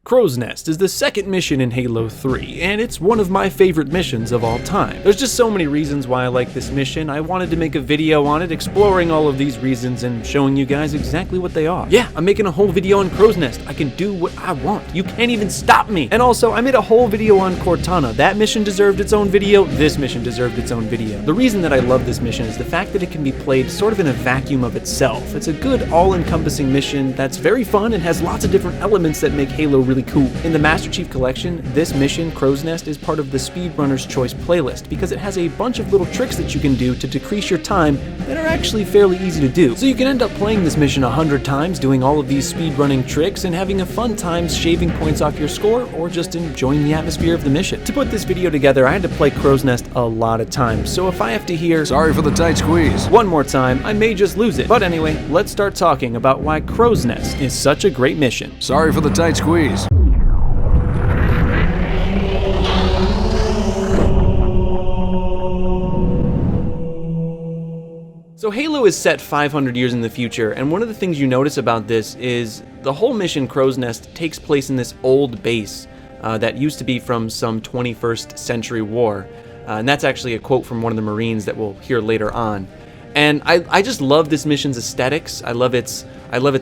Crow's Nest is the second mission in Halo 3, and it's one of my favorite missions of all time. There's just so many reasons why I like this mission. I wanted to make a video on it, exploring all of these reasons and showing you guys exactly what they are. Yeah, I'm making a whole video on Crow's Nest. I can do what I want. You can't even stop me. And also, I made a whole video on Cortana. That mission deserved its own video. This mission deserved its own video. The reason that I love this mission is the fact that it can be played sort of in a vacuum of itself. It's a good, all-encompassing mission that's very fun and has lots of different elements that make Halo really cool. In the Master Chief Collection, this mission, Crow's Nest, is part of the Speedrunner's Choice playlist because it has a bunch of little tricks that you can do to decrease your time that are actually fairly easy to do. So you can end up playing this mission 100 times, doing all of these speedrunning tricks and having a fun time shaving points off your score or just enjoying the atmosphere of the mission. To put this video together, I had to play Crow's Nest a lot of times, so if I have to hear "Sorry for the tight squeeze" one more time, I may just lose it. But anyway, let's start talking about why Crow's Nest is such a great mission. "Sorry for the tight squeeze." So Halo is set 500 years in the future, and one of the things you notice about this is the whole mission, Crow's Nest, takes place in this old base that used to be from some 21st century war. And that's actually a quote from one of the Marines that we'll hear later on. And I just love this mission's aesthetics. I love its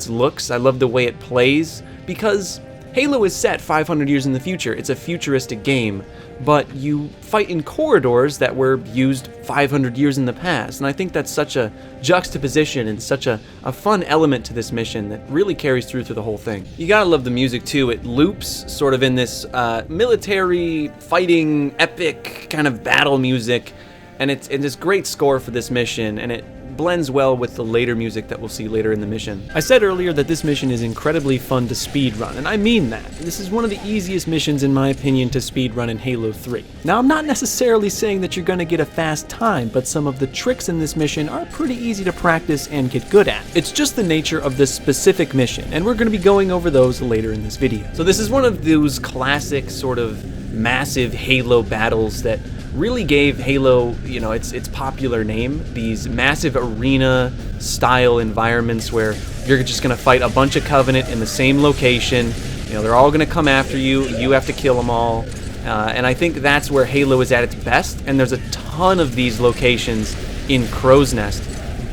looks. I love the way it plays, because Halo is set 500 years in the future. It's a futuristic game, but you fight in corridors that were used 500 years in the past. And I think that's such a juxtaposition and such a fun element to this mission that really carries through the whole thing. You gotta love the music too. It loops sort of in this military, fighting, epic kind of battle music. And it's this great score for this mission, and it blends well with the later music that we'll see later in the mission. I said earlier that this mission is incredibly fun to speedrun, and I mean that. This is one of the easiest missions, in my opinion, to speedrun in Halo 3. Now, I'm not necessarily saying that you're gonna get a fast time, but some of the tricks in this mission are pretty easy to practice and get good at. It's just the nature of this specific mission, and we're gonna be going over those later in this video. So this is one of those classic sort of massive Halo battles that really gave Halo, its popular name. These massive arena-style environments where you're just gonna fight a bunch of Covenant in the same location. They're all gonna come after you. You have to kill them all. And I think that's where Halo is at its best. And there's a ton of these locations in Crow's Nest.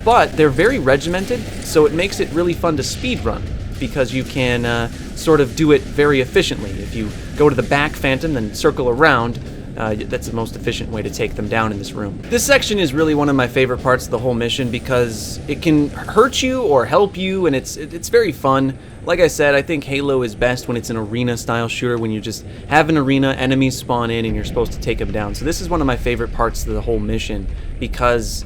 But they're very regimented, so it makes it really fun to speedrun, because you can sort of do it very efficiently. If you go to the back Phantom, then circle around, that's the most efficient way to take them down in this room. This section is really one of my favorite parts of the whole mission because it can hurt you or help you, and it's very fun. Like I said, I think Halo is best when it's an arena-style shooter, when you just have an arena, enemies spawn in, and you're supposed to take them down. So this is one of my favorite parts of the whole mission because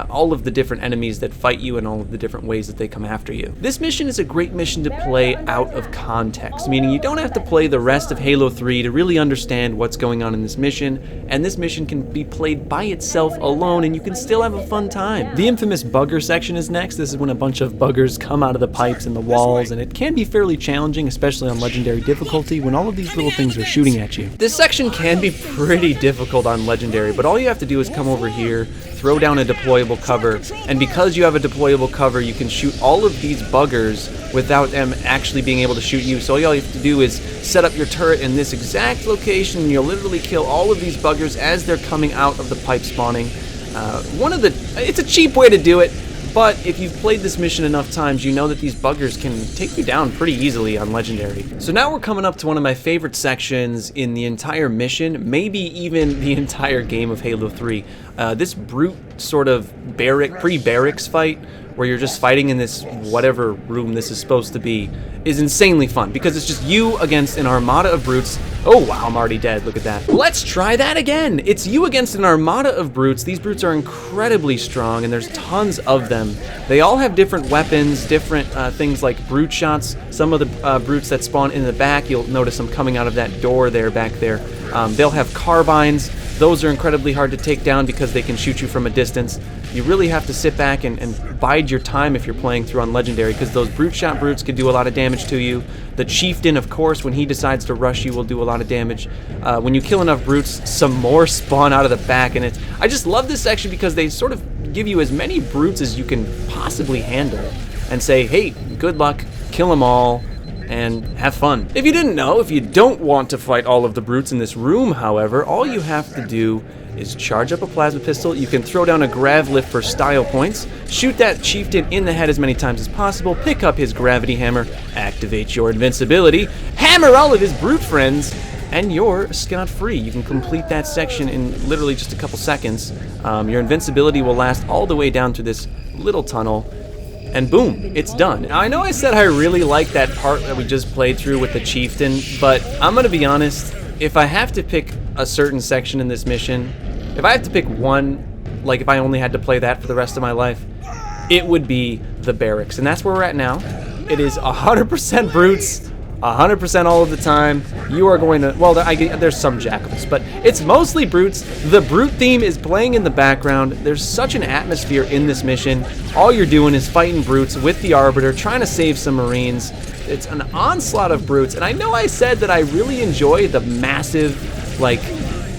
all of the different enemies that fight you and all of the different ways that they come after you. This mission is a great mission to play out of context, meaning you don't have to play the rest of Halo 3 to really understand what's going on in this mission, and this mission can be played by itself alone and you can still have a fun time. The infamous bugger section is next. This is when a bunch of buggers come out of the pipes and the walls, and it can be fairly challenging, especially on Legendary difficulty, when all of these little things are shooting at you. This section can be pretty difficult on Legendary, but all you have to do is come over here, throw down a deployable cover, and because you have a deployable cover, you can shoot all of these buggers without them actually being able to shoot you. So all you have to do is set up your turret in this exact location, and you'll literally kill all of these buggers as they're coming out of the pipe spawning. It's a cheap way to do it, but if you've played this mission enough times, you know that these buggers can take you down pretty easily on Legendary. So now we're coming up to one of my favorite sections in the entire mission, maybe even the entire game of Halo 3. This brute sort of pre-barracks fight, where you're just fighting in this whatever room this is supposed to be, is insanely fun because it's just you against an armada of brutes. Oh wow, I'm already dead, look at that. Let's try that again. It's you against an armada of brutes. These brutes are incredibly strong and there's tons of them. They all have different weapons, different things like brute shots. Some of the brutes that spawn in the back, you'll notice them coming out of that door there, back there. They'll have carbines. Those are incredibly hard to take down because they can shoot you from a distance. You really have to sit back and bide your time if you're playing through on Legendary, because those brute shot brutes can do a lot of damage to you. The Chieftain, of course, when he decides to rush you, will do a lot of damage. When you kill enough brutes, some more spawn out of the back, and I just love this section because they sort of give you as many brutes as you can possibly handle and say, hey, good luck, kill them all, and have fun. If you didn't know, if you don't want to fight all of the brutes in this room, however, all you have to do is charge up a plasma pistol. You can throw down a grav lift for style points, shoot that chieftain in the head as many times as possible, pick up his gravity hammer, activate your invincibility, hammer all of his brute friends, and you're scot-free. You can complete that section in literally just a couple seconds. Your invincibility will last all the way down to this little tunnel, and boom, it's done. Now, I know I said I really like that part that we just played through with the chieftain, but I'm gonna be honest, if I have to pick a certain section in this mission, if I have to pick one, like if I only had to play that for the rest of my life, it would be the barracks, and that's where we're at now. It is 100% brutes, 100% all of the time. You are going to, well, there's some jackals, but it's mostly brutes. The brute theme is playing in the background. There's such an atmosphere in this mission. All you're doing is fighting brutes with the Arbiter, trying to save some Marines. It's an onslaught of brutes, and I know I said that I really enjoy the massive, like,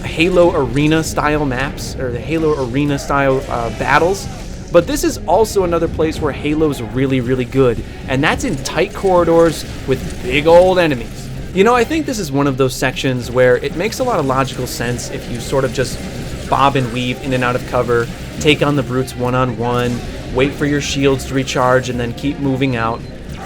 Halo Arena style maps, or the Halo Arena style battles, but this is also another place where Halo's really, really good, and that's in tight corridors with big old enemies. You know, I think this is one of those sections where it makes a lot of logical sense if you sort of just bob and weave in and out of cover, take on the brutes one-on-one, wait for your shields to recharge, and then keep moving out.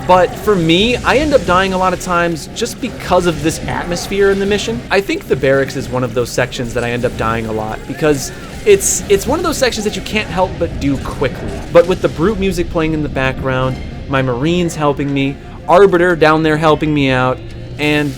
But for me, I end up dying a lot of times just because of this atmosphere in the mission. I think the barracks is one of those sections that I end up dying a lot because it's one of those sections that you can't help but do quickly. But with the brute music playing in the background, my Marines helping me, Arbiter down there helping me out, and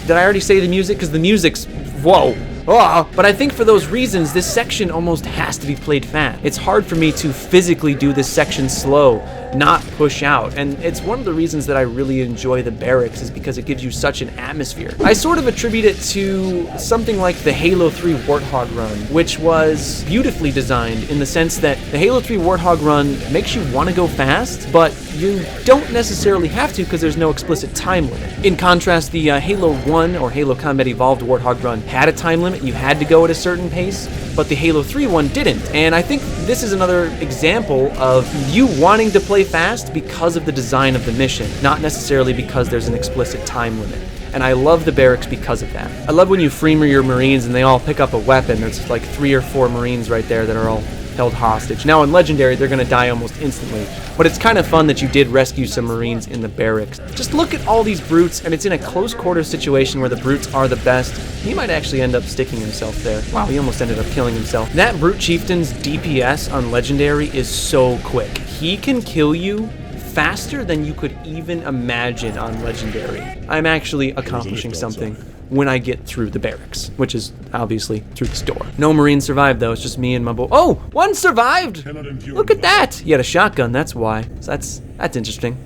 did I already say the music? Because the music's, whoa. Oh, but I think for those reasons, this section almost has to be played fast. It's hard for me to physically do this section slow, not push out, and it's one of the reasons that I really enjoy the barracks is because it gives you such an atmosphere. I sort of attribute it to something like the Halo 3 Warthog run, which was beautifully designed in the sense that the Halo 3 Warthog run makes you want to go fast, but you don't necessarily have to because there's no explicit time limit. In contrast, the Halo 1 or Halo Combat Evolved Warthog run had a time limit. You had to go at a certain pace, but the Halo 3 one didn't. And I think this is another example of you wanting to play fast because of the design of the mission, not necessarily because there's an explicit time limit. And I love the barracks because of that. I love when you free your Marines and they all pick up a weapon. There's like 3 or 4 Marines right there that are all held hostage. Now in Legendary, they're gonna die almost instantly, but it's kind of fun that you did rescue some Marines in the barracks. Just look at all these brutes, and it's in a close quarter situation where the brutes are the best. He might actually end up sticking himself there. Wow, he almost ended up killing himself. That brute chieftain's DPS on Legendary is so quick. He can kill you faster than you could even imagine on Legendary. I'm actually accomplishing something when I get through the barracks, which is obviously through this door. No Marines survived though, it's just me and my boy. Oh, one survived! Look at that! He had a shotgun, that's why. So that's interesting.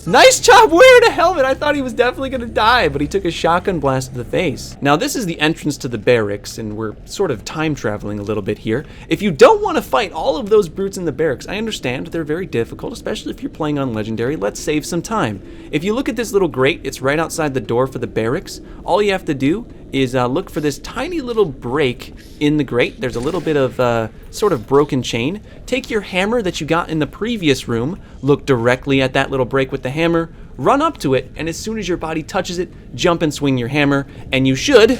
Nice job wearing a helmet! I thought he was definitely gonna die, but he took a shotgun blast to the face. Now this is the entrance to the barracks, and we're sort of time traveling a little bit here. If you don't want to fight all of those brutes in the barracks, I understand they're very difficult, especially if you're playing on Legendary. Let's save some time. If you look at this little grate, it's right outside the door for the barracks. All you have to do is look for this tiny little break in the grate. There's a little bit of sort of broken chain. Take your hammer that you got in the previous room, look directly at that little break with the hammer, run up to it, and as soon as your body touches it, jump and swing your hammer, and you should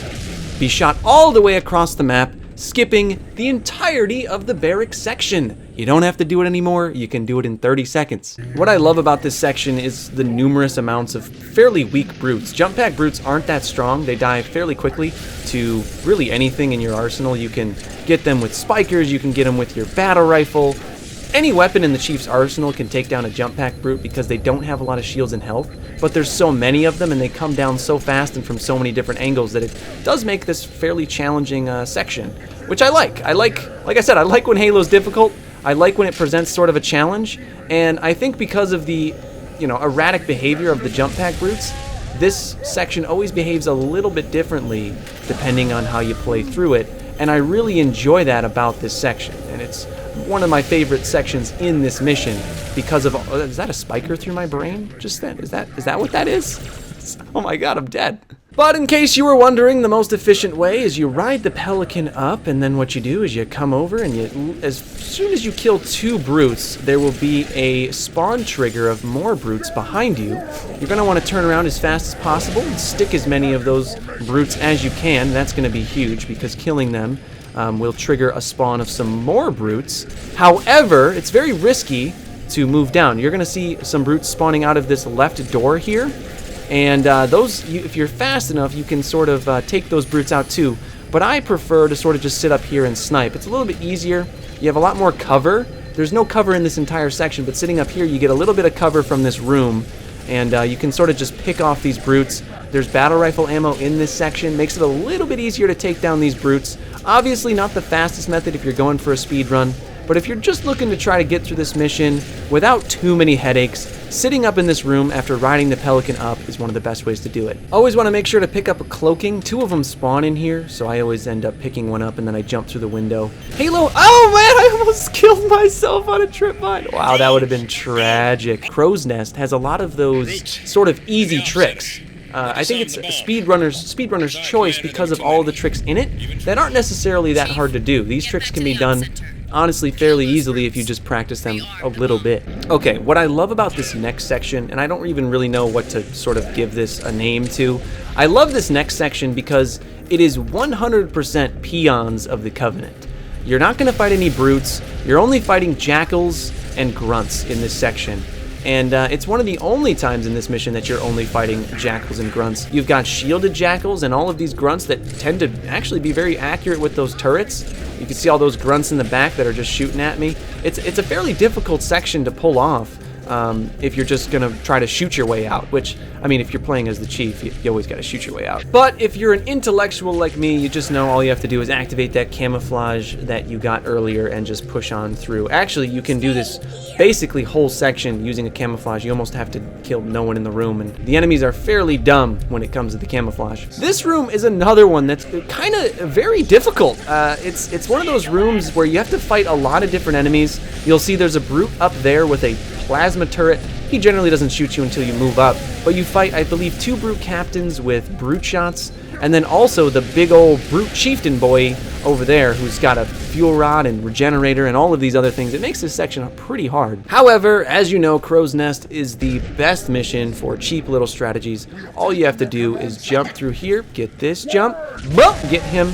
be shot all the way across the map, skipping the entirety of the barracks section. You don't have to do it anymore, you can do it in 30 seconds. What I love about this section is the numerous amounts of fairly weak brutes. Jump pack brutes aren't that strong, they die fairly quickly to really anything in your arsenal. You can get them with spikers, you can get them with your battle rifle. Any weapon in the Chief's arsenal can take down a jump pack brute because they don't have a lot of shields and health, but there's so many of them and they come down so fast and from so many different angles that it does make this fairly challenging section, which I like. Like I said, I like when Halo's difficult. I like when it presents sort of a challenge, and I think because of the, erratic behavior of the jump pack brutes, this section always behaves a little bit differently depending on how you play through it, and I really enjoy that about this section, and it's one of my favorite sections in this mission because of, is that a spiker through my brain just then? Is that what that is? Oh my god, I'm dead. But in case you were wondering, the most efficient way is you ride the pelican up, and then what you do is you come over and as soon as you kill 2 brutes, there will be a spawn trigger of more brutes behind you. You're going to want to turn around as fast as possible and stick as many of those brutes as you can. That's going to be huge because killing them will trigger a spawn of some more brutes. However, it's very risky to move down. You're going to see some brutes spawning out of this left door here. And if you're fast enough, you can sort of take those brutes out too. But I prefer to sort of just sit up here and snipe. It's a little bit easier. You have a lot more cover. There's no cover in this entire section, but sitting up here, you get a little bit of cover from this room. And you can sort of just pick off these brutes. There's battle rifle ammo in this section. Makes it a little bit easier to take down these brutes. Obviously not the fastest method if you're going for a speed run. But if you're just looking to try to get through this mission without too many headaches, sitting up in this room after riding the pelican up is one of the best ways to do it. Always want to make sure to pick up a cloaking. 2 of them spawn in here, so I always end up picking one up and then I jump through the window. Halo, oh man, I almost killed myself on a tripwire. Wow, that would have been tragic. Crow's Nest has a lot of those sort of easy tricks. I think it's a speedrunner's choice because of all the tricks in it that aren't necessarily that hard to do. These tricks can be done honestly fairly easily if you just practice them a little bit. Okay, what I love about this next section, and I don't even really know what to sort of give this a name to, I love this next section because it is 100% peons of the Covenant. You're not going to fight any brutes, you're only fighting jackals and grunts in this section. And it's one of the only times in this mission that you're only fighting jackals and grunts. You've got shielded jackals and all of these grunts that tend to actually be very accurate with those turrets. You can see all those grunts in the back that are just shooting at me. It's a fairly difficult section to pull off if you're just going to try to shoot your way out, which, I mean, if you're playing as the chief, you always got to shoot your way out. But if you're an intellectual like me, you just know all you have to do is activate that camouflage that you got earlier and just push on through. Actually, you can do this basically whole section using a camouflage. You almost have to kill no one in the room, and the enemies are fairly dumb when it comes to the camouflage. This room is another one that's kind of very difficult. It's one of those rooms where you have to fight a lot of different enemies. You'll see there's a brute up there with a plasma turret. He generally doesn't shoot you until you move up, but you fight, I believe, 2 brute captains with brute shots, and then also the big old brute chieftain boy over there who's got a fuel rod and regenerator and all of these other things. It makes this section pretty hard. However, as you know, Crow's Nest is the best mission for cheap little strategies. All you have to do is jump through here, get this jump, boom, get him,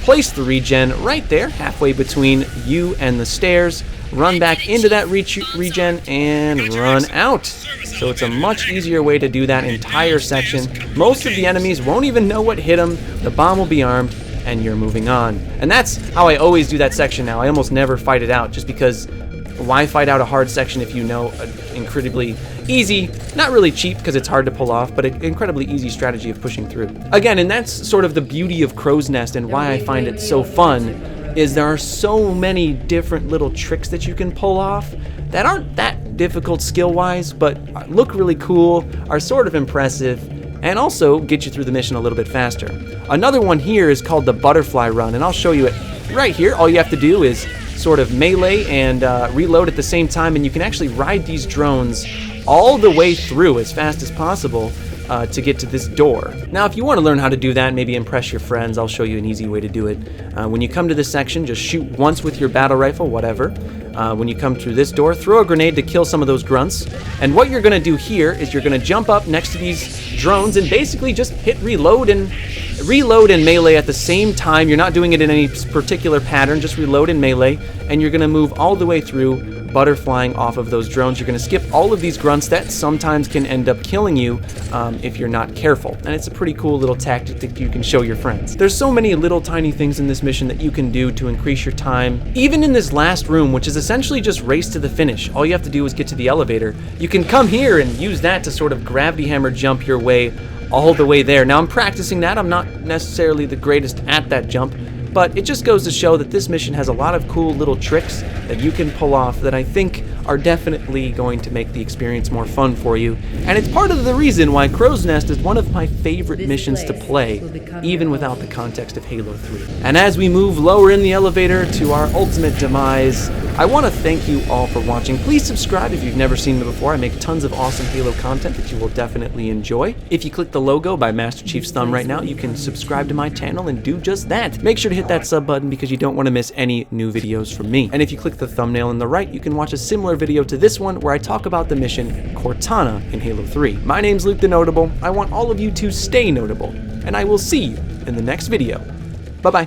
place the regen right there, halfway between you and the stairs, run back into that regen, and run out. So it's a much easier way to do that entire section. Most of the enemies won't even know what hit them, the bomb will be armed, and you're moving on. And that's how I always do that section now. I almost never fight it out, just because why fight out a hard section if you know an incredibly easy, not really cheap because it's hard to pull off, but an incredibly easy strategy of pushing through. Again, and that's sort of the beauty of Crow's Nest and why I find it so fun, is there are so many different little tricks that you can pull off that aren't that difficult skill-wise, but look really cool, are sort of impressive, and also get you through the mission a little bit faster. Another one here is called the butterfly run, and I'll show you it right here. All you have to do is sort of melee and reload at the same time, and you can actually ride these drones all the way through as fast as possible to get to this door. Now, if you want to learn how to do that, maybe impress your friends, I'll show you an easy way to do it. When you come to this section, just shoot once with your battle rifle, whatever. When you come through this door, throw a grenade to kill some of those grunts. And what you're going to do here is you're going to jump up next to these drones and basically just hit reload and melee at the same time. You're not doing it in any particular pattern, just reload and melee, and you're going to move all the way through, butterflying off of those drones. You're going to skip all of these grunts that sometimes can end up killing you if you're not careful. And it's a pretty cool little tactic that you can show your friends. There's so many little tiny things in this mission that you can do to increase your time. Even in this last room, which is essentially just race to the finish, all you have to do is get to the elevator. You can come here and use that to sort of gravity hammer jump your way all the way there. Now, I'm practicing that. I'm not necessarily the greatest at that jump, but it just goes to show that this mission has a lot of cool little tricks that you can pull off that I think are definitely going to make the experience more fun for you, and it's part of the reason why Crow's Nest is one of my favorite missions to play, even without the context of Halo 3. And as we move lower in the elevator to our ultimate demise, I want to thank you all for watching. Please subscribe if you've never seen me before. I make tons of awesome Halo content that you will definitely enjoy. If you click the logo by Master Chief's thumb right now, you can subscribe to my channel and do just that. Make sure to hit that sub button because you don't want to miss any new videos from me. And if you click the thumbnail on the right, you can watch a similar video to this one where I talk about the mission Cortana in Halo 3. My name's LukeTheNotable. I want all of you to stay notable, and I will see you in the next video. Bye-bye.